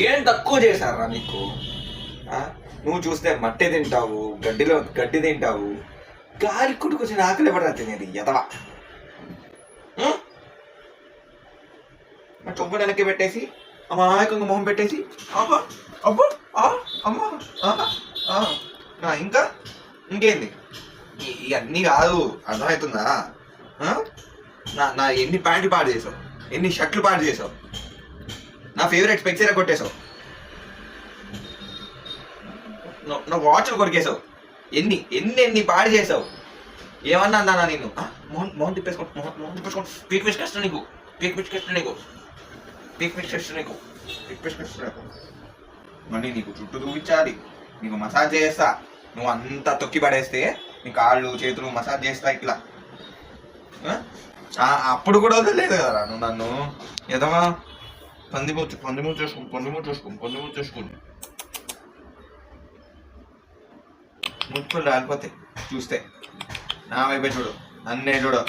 ఏం తక్కువ చేశారా నీకు? నువ్వు చూస్తే మట్టి తింటావు, గడ్డిలో గడ్డి తింటావు, గాలి కుట్టుకొచ్చిన ఆకలి పడరా తినేది ఎదవా. చొంపు వెనక్కి పెట్టేసి అమాయకంగా మొహం పెట్టేసి అబ్బా అబ్బా అమ్మా ఇంకా ఇంకేంది ఇవన్నీ కాదు, అర్థమవుతుందా? నా ఎన్ని ప్యాంట్లు పాడు చేసావు, ఎన్ని షర్ట్లు పాడు చేసావు, నా ఫేవరెట్ స్పెక్స్ కొట్టేశావు, నా వాచ్లు కొరికేసావు, ఎన్ని ఎన్ని ఎన్ని పాడు చేసావు. ఏమన్నా అన్నా నేను మౌన్ తిప్పేసుకో పీక్ పిచ్ కష్టం నీకు, పీక్ పిచ్ కష్టం నీకు, పీక్ పిచ్ కష్టం నీకు, పీక్ పిచ్ కష్టం. మళ్ళీ నీకు చుట్టూ చూపించాలి, నీకు మసాజ్ చేస్తా. నువ్వు అంతా తొక్కి పడేస్తే నీ కాళ్ళు చేతులు మసాజ్ చేస్తా ఇట్లా. అప్పుడు కూడా వదలలేదు కదా నువ్వు నన్ను. ఎదమా పందిమూతి చేసుకోండి ముట్టుకొని రాలిపోతే చూస్తే నా వైపే చూడు, నన్నే చూడు.